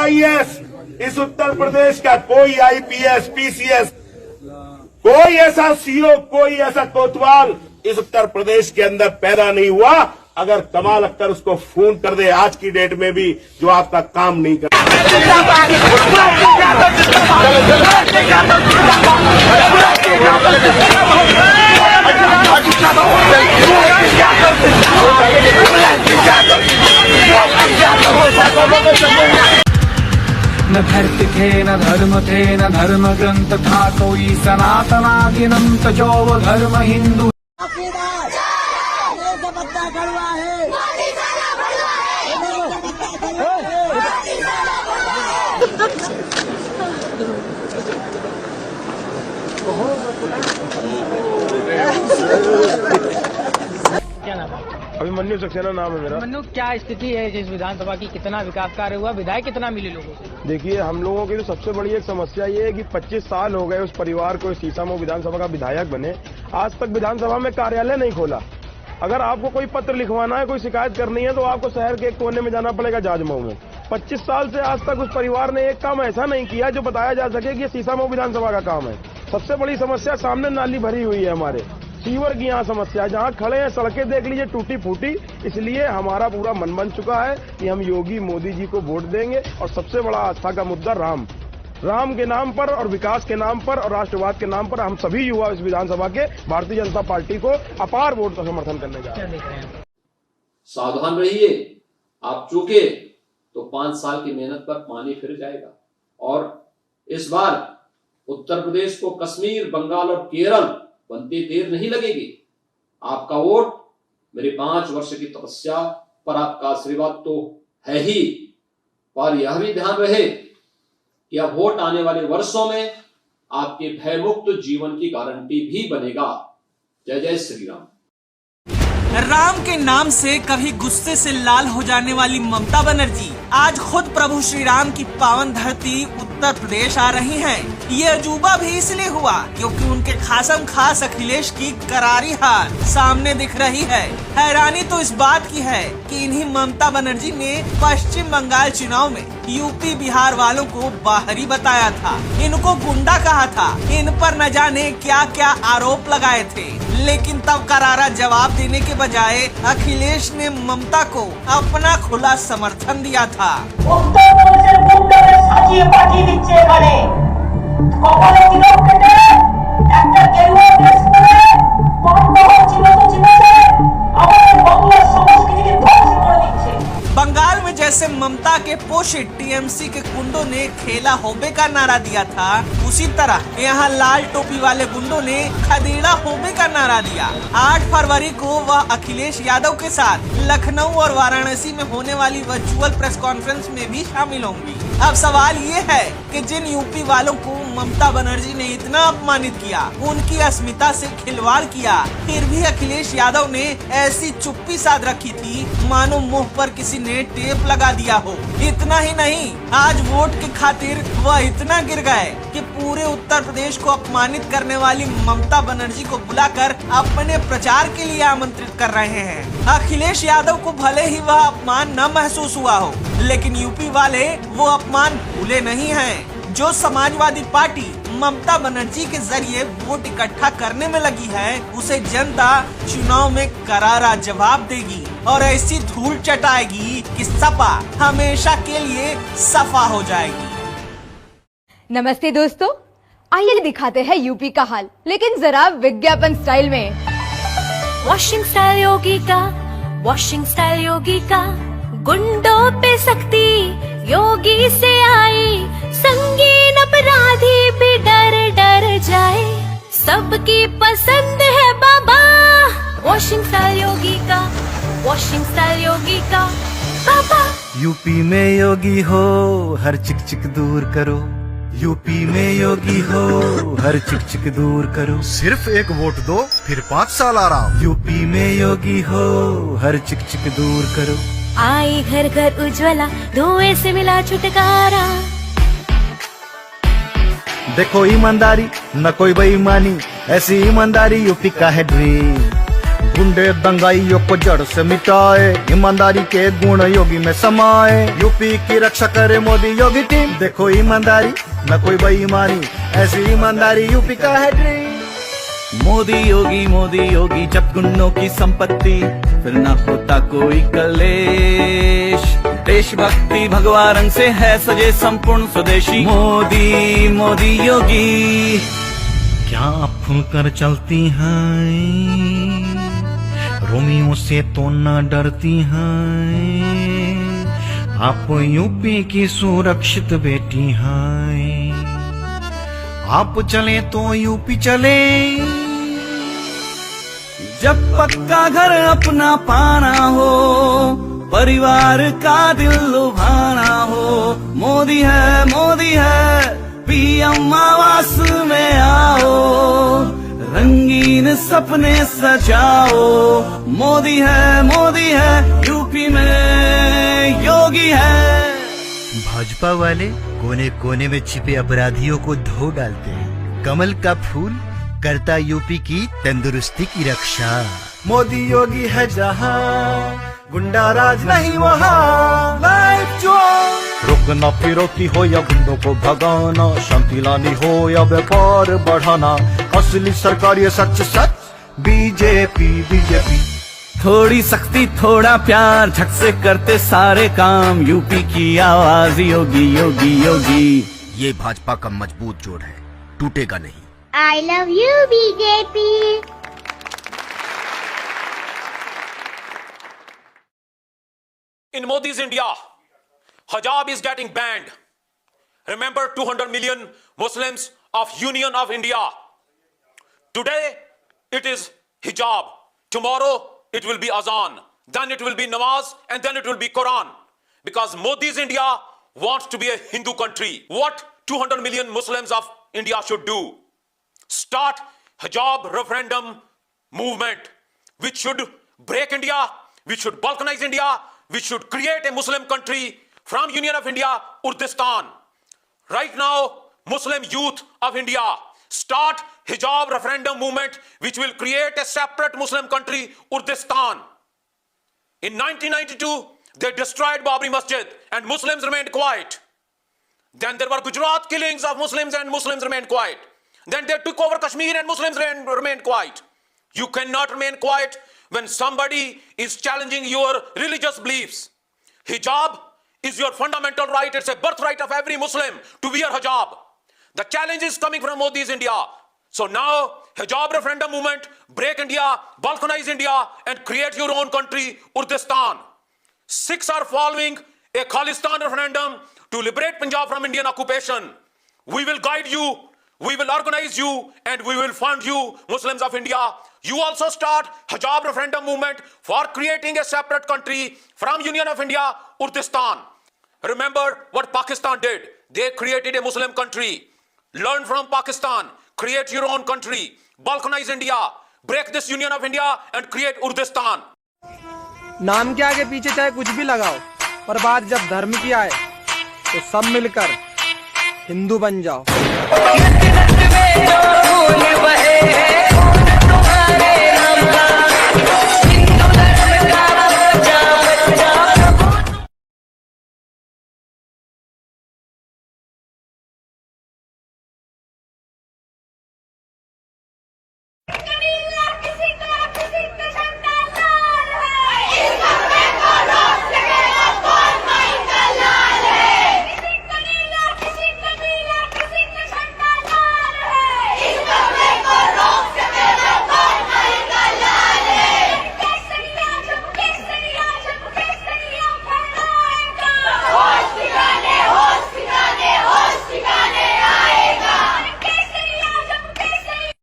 IAS इस उत्तर प्रदेश का, कोई आईपीएस, पीसीएस, कोई ऐसा सीओ, कोई ऐसा कोतवाल इस उत्तर प्रदेश के अंदर पैदा नहीं हुआ अगर कमाल अख्तर उसको फोन कर दे आज की डेट में भी, जो आपका काम नहीं कर। न धर्ति थे न धर्म थे न धर्म ग्रंथ था कोई सनातनागिनंत जो वो धर्म हिंदू। क्या नाम है? अभिमन्यु सक्सेना नाम है मेरा। मन्नू, क्या स्थिति है इस विधानसभा की? कितना विकास कार्य हुआ? विधायक कितना मिले लोगों से? देखिए, हम लोगों की तो सबसे बड़ी एक समस्या ये है कि 25 साल हो गए उस परिवार को सीसामऊ विधानसभा का विधायक बने, आज तक विधानसभा में कार्यालय नहीं खोला। अगर आपको कोई पत्र लिखवाना है, कोई शिकायत करनी है, तो आपको शहर के एक कोने में जाना पड़ेगा, जाजमऊ में। 25 साल से आज तक उस परिवार ने एक काम ऐसा नहीं किया जो बताया जा सके कि ये सीसामऊ विधानसभा का काम है। सबसे बड़ी समस्या सामने नाली भरी हुई है, हमारे सीवर की यहाँ समस्या, जहाँ खड़े हैं सड़कें देख लीजिए टूटी फूटी। इसलिए हमारा पूरा मन बन चुका है कि हम योगी मोदी जी को वोट देंगे। और सबसे बड़ा आस्था का मुद्दा राम के नाम पर और विकास के नाम पर और राष्ट्रवाद के नाम पर हम सभी युवा इस विधानसभा के भारतीय जनता पार्टी को अपार वोट का समर्थन करने जा रहे हैं। सावधान रहिए, आप चूके तो 5 साल की मेहनत पर पानी फिर जाएगा। और इस बार उत्तर प्रदेश को कश्मीर, बंगाल और केरल बनते देर नहीं लगेगी। आपका वोट मेरे 5 वर्ष की तपस्या पर आपका आशीर्वाद तो है ही, पर यह भी ध्यान रहे कि अब वोट आने वाले वर्षों में आपके भयमुक्त जीवन की गारंटी भी बनेगा। जय जय श्री राम। राम के नाम से कभी गुस्से से लाल हो जाने वाली ममता बनर्जी आज खुद प्रभु श्री राम की पावन धरती उत्तर प्रदेश आ रही हैं। ये अजूबा भी इसलिए हुआ क्योंकि उनके खासम खास अखिलेश की करारी हार सामने दिख रही है। हैरानी तो इस बात की है कि इन्हीं ममता बनर्जी ने पश्चिम बंगाल चुनाव में यूपी बिहार वालों को बाहरी बताया था, इनको गुंडा कहा था, इन पर न जाने क्या क्या आरोप लगाए थे। लेकिन तब करारा जवाब देने के बजाय अखिलेश ने ममता को अपना खुला समर्थन दिया था। बंगाल में जैसे ममता के पोषित टीएमसी के गुंडों ने खेला होबे का नारा दिया था, उसी तरह यहाँ लाल टोपी वाले गुंडों ने खदेड़ा होबे का नारा दिया। 8 फरवरी को वह अखिलेश यादव के साथ लखनऊ और वाराणसी में होने वाली वर्चुअल प्रेस कॉन्फ्रेंस में भी शामिल होंगी। अब सवाल ये है कि जिन यूपी वालों को ममता बनर्जी ने इतना अपमानित किया, उनकी अस्मिता से खिलवाड़ किया, फिर भी अखिलेश यादव ने ऐसी चुप्पी साध रखी थी मानो मुंह पर किसी ने टेप लगा दिया हो। इतना ही नहीं, आज वोट की खातिर वह इतना गिर गए कि पूरे उत्तर प्रदेश को अपमानित करने वाली ममता बनर्जी को बुलाकर अपने प्रचार के लिए आमंत्रित कर रहे हैं। अखिलेश यादव को भले ही वह अपमान न महसूस हुआ हो, लेकिन यूपी वाले वो अपमान भूले नहीं हैं। जो समाजवादी पार्टी ममता बनर्जी के जरिए वोट इकट्ठा करने में लगी है, उसे जनता चुनाव में करारा जवाब देगी और ऐसी धूल चटाएगी कि सपा हमेशा के लिए सफा हो जाएगी। नमस्ते दोस्तों, आइए दिखाते हैं यूपी का हाल, लेकिन जरा विज्ञापन स्टाइल में। वॉशिंग स्टाइल योगी का, वॉशिंग स्टाइल योगी का, गुंडों पे सख्ती योगी से आई, संगीन अपराधी भी डर डर जाए, सबकी पसंद है बाबा। वॉशिंग स्टाइल योगी का, वॉशिंग स्टाइल योगी का बाबा। यूपी में योगी हो हर चिक चिक दूर करो, यूपी में योगी हो हर चिक चिक दूर करो, सिर्फ एक वोट दो फिर 5 साल आराम। यूपी में योगी हो हर चिक चिक दूर करो, आई घर घर उज्ज्वला, धुएं से मिला छुटकारा। देखो ईमानदारी न कोई बेईमानी, ऐसी ईमानदारी यूपी का है ड्रीम। गुंडे दंगाइयों को जड़ से मिटाए, ईमानदारी के गुण योगी में समाए। यूपी की रक्षा करे मोदी योगी टीम, देखो ईमानदारी न कोई बेईमानी, ऐसी ईमानदारी यूपी का है ड्रीम। मोदी योगी जब गुंडों की संपत्ति, फिर ना होता कोई कलेश। देशभक्ति भगवा रंग से है सजे संपूर्ण स्वदेशी। मोदी योगी क्या आप खुलकर चलती हैं, रोमियों से तो न डरती हैं। आप यूपी की सुरक्षित बेटी हैं, आप चले तो यूपी चले। जब पक्का घर अपना पाना हो, परिवार का दिल लुभाना हो, मोदी है पीएम आवास में आओ, रंगीन सपने सजाओ। मोदी है यूपी में योगी है। भाजपा वाले कोने कोने में छिपे अपराधियों को धो डालते हैं, कमल का फूल करता यूपी की तंदुरुस्ती की रक्षा। मोदी योगी है जहां, गुंडा राज नहीं वहां। लाइफ जो रोकना फिरौती हो या गुंडों को भगाना, शांति लानी हो या व्यापार बढ़ाना, असली सरकार ये सच बीजेपी। थोड़ी सख्ती थोड़ा प्यार, झट से करते सारे काम, यूपी की आवाज योगी। ये भाजपा का मजबूत जोड़ है, टूटेगा नहीं। I love you, BJP. In Modi's India, hijab is getting banned. Remember 200 million Muslims of Union of India. Today it is hijab. Tomorrow it will be azan. Then it will be namaz, and then it will be Quran. Because Modi's India wants to be a Hindu country. What 200 million Muslims of India should do? Start hijab referendum movement, which should break India, which should balkanize India, which should create a Muslim country from Union of India, Kurdistan. Right now, Muslim youth of India, start hijab referendum movement, which will create a separate Muslim country, Kurdistan. In 1992, they destroyed Babri Masjid and Muslims remained quiet. Then there were Gujarat killings of Muslims and Muslims remained quiet. Then they took over Kashmir and Muslims remained quiet. You cannot remain quiet when somebody is challenging your religious beliefs. Hijab is your fundamental right. It's a birthright of every Muslim to wear hijab. The challenge is coming from Modi's India. So now, hijab referendum movement, break India, balkanize India, and create your own country, Kurdistan. Sikhs are following a Khalistan referendum to liberate Punjab from Indian occupation. We will guide you. We will organize you and we will fund you, Muslims of India. You also start hijab referendum movement for creating a separate country from Union of India, Kurdistan. Remember what Pakistan did. They created a Muslim country. Learn from Pakistan. Create your own country. Balkanize India. Break this Union of India and create Kurdistan. नाम के आगे पीछे चाहे कुछ भी लगाओ, पर बात जब धर्म की आए तो सब मिलकर हिंदू बन जाओ।